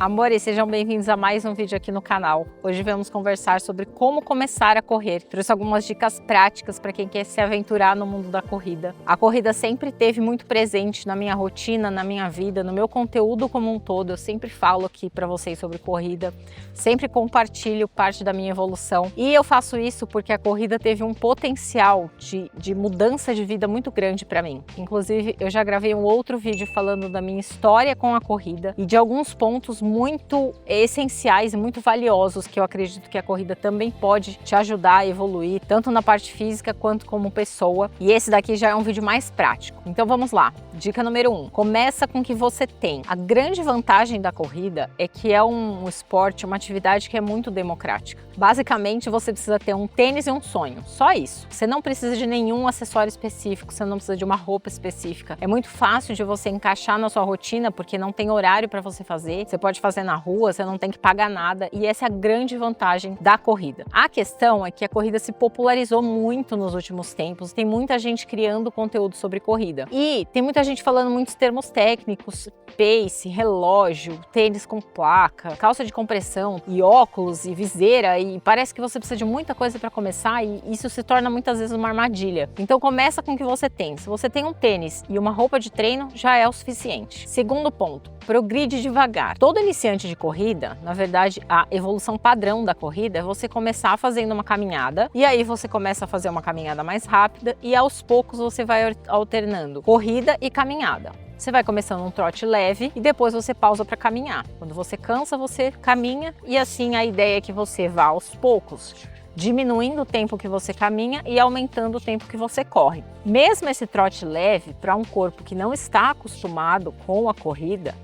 Amores, sejam bem-vindos a mais um vídeo aqui no canal. Hoje vamos conversar sobre como começar a correr. Trouxe algumas dicas práticas para quem quer se aventurar no mundo da corrida. A corrida sempre esteve muito presente na minha rotina, na minha vida, no meu conteúdo como um todo. Eu sempre falo aqui para vocês sobre corrida, sempre compartilho parte da minha evolução. E eu faço isso porque a corrida teve um potencial de mudança de vida muito grande para mim. Inclusive, eu já gravei um outro vídeo falando da minha história com a corrida e de alguns pontos muito essenciais e muito valiosos que eu acredito que a corrida também pode te ajudar a evoluir, tanto na parte física quanto como pessoa. E esse daqui já é um vídeo mais prático. Então vamos lá. Dica número 1. Começa com o que você tem. A grande vantagem da corrida é que é um esporte, uma atividade que é muito democrática. Basicamente, você precisa ter um tênis e um sonho. Só isso. Você não precisa de nenhum acessório específico, você não precisa de uma roupa específica. É muito fácil de você encaixar na sua rotina, porque não tem horário para você fazer. Você pode fazer na rua, você não tem que pagar nada. E essa é a grande vantagem da corrida. A questão é que a corrida se popularizou muito nos últimos tempos. Tem muita gente criando conteúdo sobre corrida. E tem muita gente falando muitos termos técnicos, pace, relógio, tênis com placa, calça de compressão e óculos e viseira, e parece que você precisa de muita coisa para começar e isso se torna muitas vezes uma armadilha. Então começa com o que você tem. Se você tem um tênis e uma roupa de treino, já é o suficiente. Segundo ponto, progride devagar. Todo iniciante de corrida, na verdade, a evolução padrão da corrida é você começar fazendo uma caminhada e aí você começa a fazer uma caminhada mais rápida e aos poucos você vai alternando corrida e caminhada. Você vai começando um trote leve e depois você pausa para caminhar. Quando você cansa, você caminha e assim a ideia é que você vá aos poucos, diminuindo o tempo que você caminha e aumentando o tempo que você corre. Mesmo esse trote leve, para um corpo que não está acostumado com a corrida,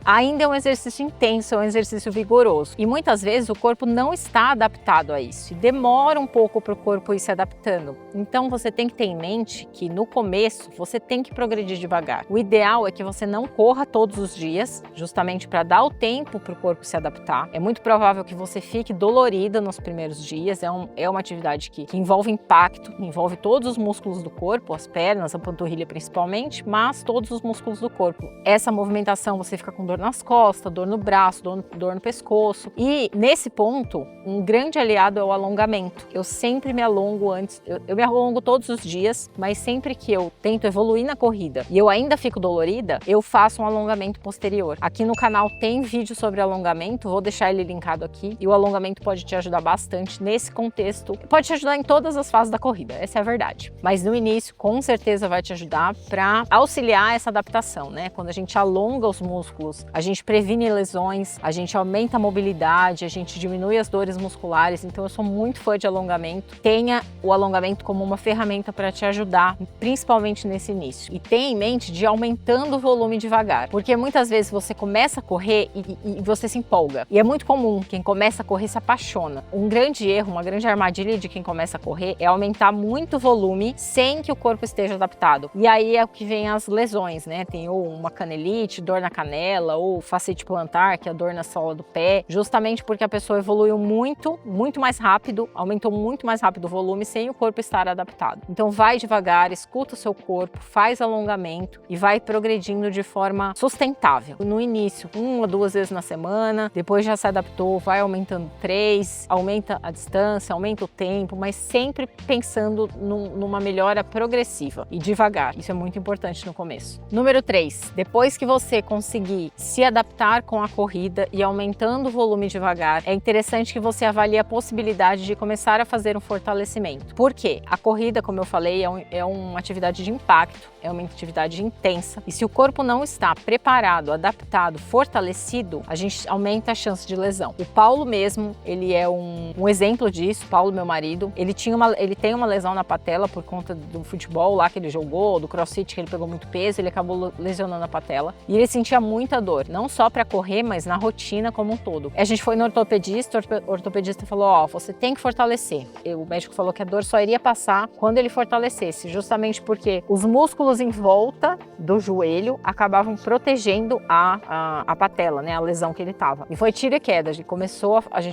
ainda é um exercício intenso, é um exercício vigoroso. E muitas vezes o corpo não está adaptado a isso. E demora um pouco para o corpo ir se adaptando. Então você tem que ter em mente que no começo você tem que progredir devagar. O ideal é que você não corra todos os dias, justamente para dar o tempo para o corpo se adaptar. É muito provável que você fique dolorida nos primeiros dias. É uma atividade que envolve impacto, envolve todos os músculos do corpo, as pernas, a panturrilha principalmente, mas todos os músculos do corpo. Essa movimentação você fica com dor nas costas, dor no braço, dor no pescoço. E nesse ponto, um grande aliado é o alongamento. Eu sempre me alongo antes, eu me alongo todos os dias, mas sempre que eu tento evoluir na corrida e eu ainda fico dolorida, eu faço um alongamento posterior. Aqui no canal tem vídeo sobre alongamento, vou deixar ele linkado aqui, e o alongamento pode te ajudar bastante nesse contexto. Pode te ajudar em todas as fases da corrida, essa é a verdade. Mas no início, com certeza vai te ajudar para auxiliar essa adaptação, né? Quando a gente alonga os músculos, a gente previne lesões, a gente aumenta a mobilidade, a gente diminui as dores musculares. Então eu sou muito fã de alongamento. Tenha o alongamento como uma ferramenta para te ajudar, principalmente nesse início. E tenha em mente de ir aumentando o volume devagar, porque muitas vezes você começa a correr e você se empolga. E é muito comum, quem começa a correr se apaixona. Um grande erro, uma grande armadilha de quem começa a correr é aumentar muito o volume sem que o corpo esteja adaptado. E aí é o que vem as lesões, né? Tem ou uma canelite, dor na canela, ou fascite plantar, que é a dor na sola do pé, justamente porque a pessoa evoluiu muito mais rápido, aumentou muito mais rápido o volume sem o corpo estar adaptado. Então vai devagar, escuta o seu corpo, faz alongamento e vai progredindo de forma sustentável. No início, 1 ou 2 vezes na semana, depois já se adaptou, vai aumentando 3, aumenta a distância, aumenta o tempo, mas sempre pensando numa melhora progressiva e devagar. Isso é muito importante no começo. Número 3, depois que você conseguir se adaptar com a corrida e aumentando o volume devagar, é interessante que você avalie a possibilidade de começar a fazer um fortalecimento. Por quê? A corrida, como eu falei, é uma atividade de impacto, é uma atividade intensa, e se o corpo não está preparado, adaptado, fortalecido, a gente aumenta a chance de lesão. O Paulo mesmo, ele é um exemplo disso. Paulo, meu marido, ele tem uma lesão na patela por conta do futebol lá que ele jogou, do crossfit que ele pegou muito peso, ele acabou lesionando a patela e ele sentia muita dor, não só para correr, mas na rotina como um todo. A gente foi no ortopedista, o ortopedista falou, ó, você tem que fortalecer. O médico falou que a dor só iria passar quando ele fortalecesse, justamente porque os músculos em volta do joelho acabavam protegendo a patela, né, a lesão que ele tava. E foi tiro e queda, a gente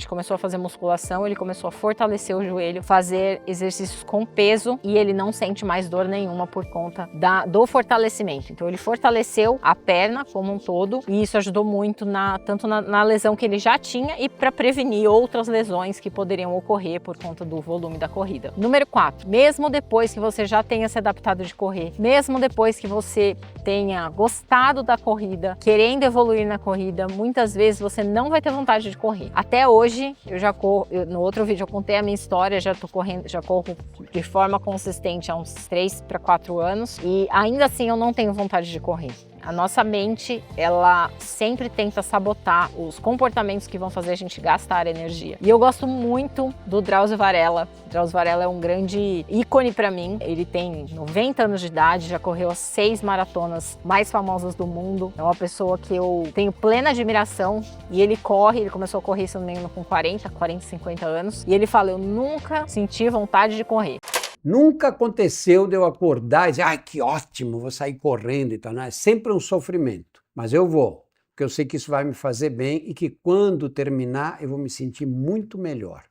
começou a fazer musculação, ele começou a fortalecer o joelho, fazer exercícios com peso e ele não sente mais dor nenhuma por conta do fortalecimento. Então ele fortaleceu a perna como um todo muito e isso ajudou muito tanto na lesão que ele já tinha e para prevenir outras lesões que poderiam ocorrer por conta do volume da corrida. Número 4, mesmo depois que você já tenha se adaptado de correr, mesmo depois que você tenha gostado da corrida, querendo evoluir na corrida, muitas vezes você não vai ter vontade de correr. Até hoje, eu já corro, no outro vídeo eu contei a minha história, já corro de forma consistente há uns 3 para 4 anos e ainda assim eu não tenho vontade de correr. A nossa mente, ela sempre tenta sabotar os comportamentos que vão fazer a gente gastar energia. E eu gosto muito do Drauzio Varela. Drauzio Varela é um grande ícone para mim. Ele tem 90 anos de idade, já correu as 6 maratonas mais famosas do mundo. É uma pessoa que eu tenho plena admiração. E ele começou a correr, se não me engano, com 40, 50 anos. E ele fala, eu nunca senti vontade de correr. Nunca aconteceu de eu acordar e dizer, ai, que ótimo, vou sair correndo e tal. Não, é sempre um sofrimento, mas eu vou, porque eu sei que isso vai me fazer bem e que quando terminar eu vou me sentir muito melhor.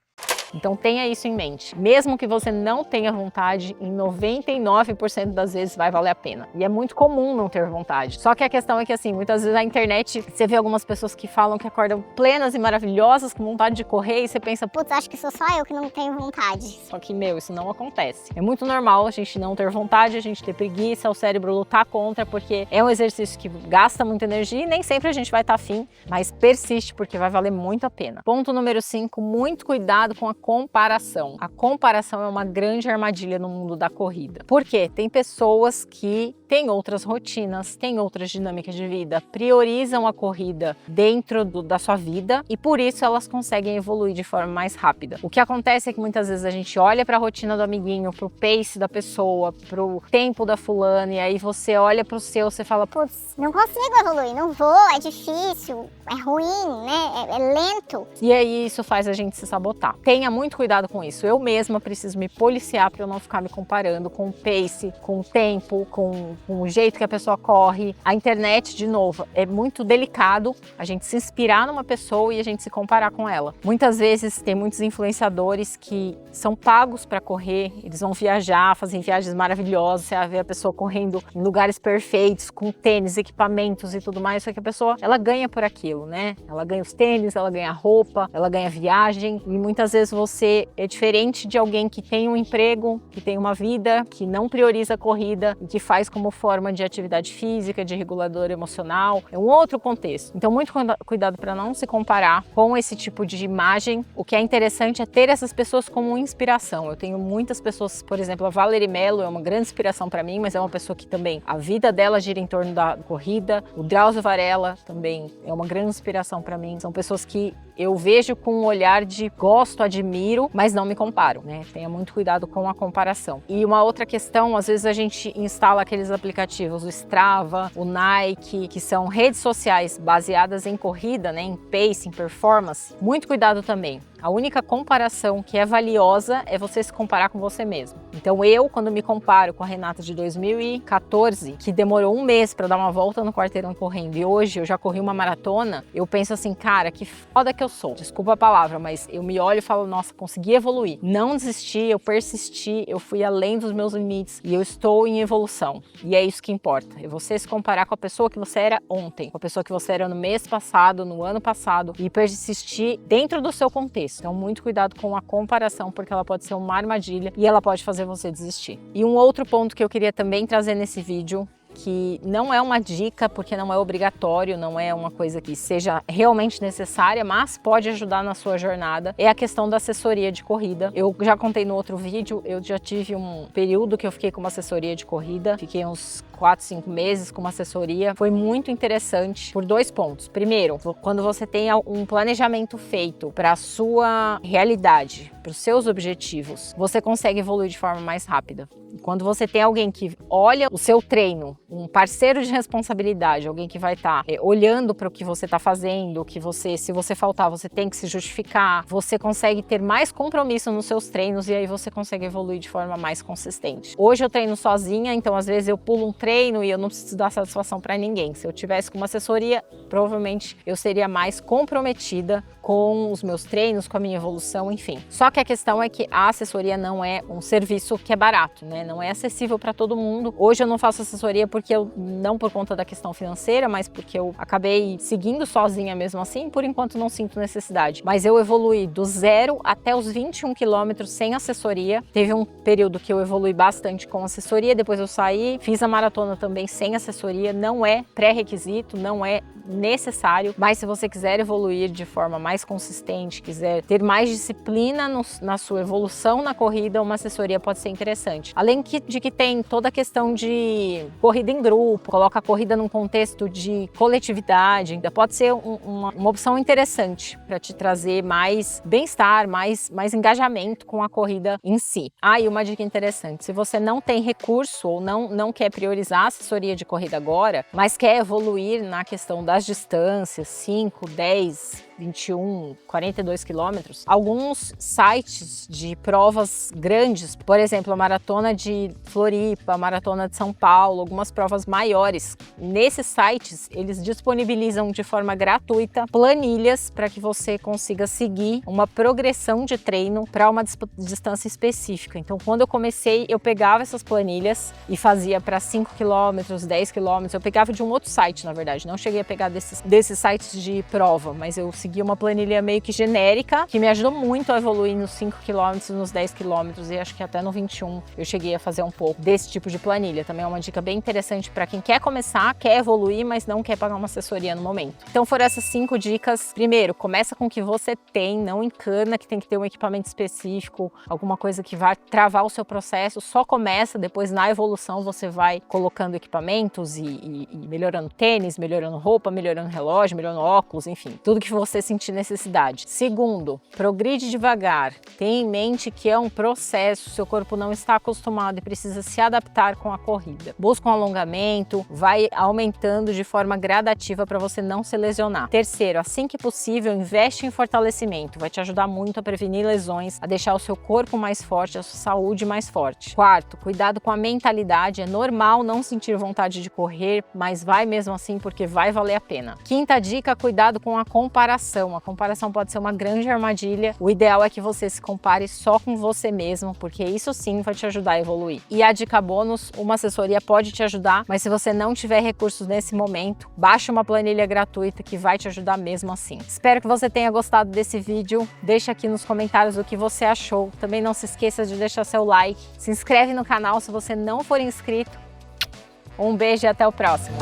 Então tenha isso em mente. Mesmo que você não tenha vontade, em 99% das vezes vai valer a pena. E é muito comum não ter vontade. Só que a questão é que assim, muitas vezes na internet você vê algumas pessoas que falam que acordam plenas e maravilhosas, com vontade de correr, e você pensa, putz, acho que sou só eu que não tenho vontade. Só que, isso não acontece. É muito normal a gente não ter vontade, a gente ter preguiça, o cérebro lutar contra, porque é um exercício que gasta muita energia e nem sempre a gente vai estar afim, mas persiste porque vai valer muito a pena. Ponto número 5, muito cuidado com a comparação. A comparação é uma grande armadilha no mundo da corrida. Por quê? Tem pessoas que têm outras rotinas, têm outras dinâmicas de vida, priorizam a corrida dentro da sua vida e por isso elas conseguem evoluir de forma mais rápida. O que acontece é que muitas vezes a gente olha para a rotina do amiguinho, pro pace da pessoa, pro tempo da fulana e aí você olha pro seu, você fala, putz, não consigo evoluir, não vou, é difícil, é ruim, né? É lento. E aí isso faz a gente se sabotar. Tenha muito cuidado com isso. Eu mesma preciso me policiar para eu não ficar me comparando com o pace, com o tempo, com o jeito que a pessoa corre. A internet, de novo, é muito delicado a gente se inspirar numa pessoa e a gente se comparar com ela. Muitas vezes tem muitos influenciadores que são pagos para correr, eles vão viajar, fazem viagens maravilhosas, você vai ver a pessoa correndo em lugares perfeitos, com tênis, equipamentos e tudo mais, só que a pessoa, ela ganha por aquilo, né? Ela ganha os tênis, ela ganha a roupa, ela ganha viagem e muitas vezes você é diferente de alguém que tem um emprego, que tem uma vida, que não prioriza a corrida e que faz como forma de atividade física, de regulador emocional. É um outro contexto. Então, muito cuidado para não se comparar com esse tipo de imagem. O que é interessante é ter essas pessoas como inspiração. Eu tenho muitas pessoas, por exemplo, a Valerie Mello é uma grande inspiração para mim, mas é uma pessoa que também a vida dela gira em torno da corrida. O Drauzio Varela também é uma grande inspiração para mim. São pessoas que eu vejo com um olhar de gosto, admiro, mas não me comparo, né? Tenha muito cuidado com a comparação. E uma outra questão, às vezes a gente instala aqueles aplicativos, o Strava, o Nike, que são redes sociais baseadas em corrida, né? Em pace, em performance. Muito cuidado também. A única comparação que é valiosa é você se comparar com você mesmo. Então eu, quando me comparo com a Renata de 2014, que demorou um mês para dar uma volta no quarteirão correndo, e hoje eu já corri uma maratona, eu penso assim, cara, que foda que eu sou. Desculpa a palavra, mas eu me olho e falo, nossa, consegui evoluir. Não desisti, eu persisti, eu fui além dos meus limites e eu estou em evolução. E é isso que importa, é você se comparar com a pessoa que você era ontem, com a pessoa que você era no mês passado, no ano passado, e persistir dentro do seu contexto. Então, muito cuidado com a comparação, porque ela pode ser uma armadilha e ela pode fazer você desistir. E um outro ponto que eu queria também trazer nesse vídeo, que não é uma dica, porque não é obrigatório, não é uma coisa que seja realmente necessária, mas pode ajudar na sua jornada, é a questão da assessoria de corrida. Eu já contei no outro vídeo, eu já tive um período que eu fiquei com uma assessoria de corrida, fiquei uns 4, 5 meses com uma assessoria. Foi muito interessante por 2 pontos. Primeiro, quando você tem um planejamento feito para a sua realidade, para os seus objetivos, você consegue evoluir de forma mais rápida. Quando você tem alguém que olha o seu treino, um parceiro de responsabilidade, alguém que vai estar olhando para o que você está fazendo, que você, se você faltar, você tem que se justificar, você consegue ter mais compromisso nos seus treinos e aí você consegue evoluir de forma mais consistente. Hoje eu treino sozinha, então às vezes eu pulo um treino e eu não preciso dar satisfação para ninguém. Se eu tivesse com uma assessoria, provavelmente eu seria mais comprometida com os meus treinos, com a minha evolução, enfim. Só que a questão é que a assessoria não é um serviço que é barato, né? Não é acessível para todo mundo. Hoje eu não faço assessoria porque não por conta da questão financeira, mas porque eu acabei seguindo sozinha mesmo assim, por enquanto não sinto necessidade. Mas eu evoluí do 0 até os 21 quilômetros sem assessoria. Teve um período que eu evolui bastante com assessoria, depois eu saí, fiz a maratona também sem assessoria. Não é pré-requisito, não é necessário, mas se você quiser evoluir de forma mais consistente, quiser ter mais disciplina na sua evolução na corrida, uma assessoria pode ser interessante. Além de que tem toda a questão de corrida em grupo, coloca a corrida num contexto de coletividade, ainda pode ser uma opção interessante para te trazer mais bem-estar, mais engajamento com a corrida em si. E uma dica interessante, se você não tem recurso ou não quer priorizar a assessoria de corrida agora, mas quer evoluir na questão das distâncias, 5, 10, 21, 42 quilômetros, alguns sites de provas grandes, por exemplo, a Maratona de Floripa, a Maratona de São Paulo, algumas provas maiores, nesses sites eles disponibilizam de forma gratuita planilhas para que você consiga seguir uma progressão de treino para uma distância específica. Então, quando eu comecei, eu pegava essas planilhas e fazia para 5 quilômetros, 10 quilômetros, eu pegava de um outro site, na verdade, não cheguei a pegar desses sites de prova, mas eu segui uma planilha meio que genérica, que me ajudou muito a evoluir nos 5 km, nos 10 km e acho que até no 21 eu cheguei a fazer um pouco desse tipo de planilha. Também é uma dica bem interessante para quem quer começar, quer evoluir, mas não quer pagar uma assessoria no momento. Então foram essas 5 dicas. Primeiro, começa com o que você tem, não encana que tem que ter um equipamento específico, alguma coisa que vai travar o seu processo, só começa, depois na evolução você vai colocando equipamentos e melhorando tênis, melhorando roupa, melhorando relógio, melhorando óculos, enfim, tudo que você sentir necessidade. Segundo, progride devagar. Tenha em mente que é um processo, seu corpo não está acostumado e precisa se adaptar com a corrida. Busca um alongamento, vai aumentando de forma gradativa para você não se lesionar. Terceiro, assim que possível, investe em fortalecimento, vai te ajudar muito a prevenir lesões, a deixar o seu corpo mais forte, a sua saúde mais forte. Quarto, cuidado com a mentalidade, é normal não sentir vontade de correr, mas vai mesmo assim porque vai valer a pena. Quinta dica, cuidado com a comparação. A comparação pode ser uma grande armadilha. O ideal é que você se compare só com você mesmo, porque isso sim vai te ajudar a evoluir. E a dica bônus, uma assessoria pode te ajudar, mas se você não tiver recursos nesse momento, baixe uma planilha gratuita que vai te ajudar mesmo assim. Espero que você tenha gostado desse vídeo. Deixa aqui nos comentários o que você achou. Também não se esqueça de deixar seu like. Se inscreve no canal se você não for inscrito. Um beijo e até o próximo.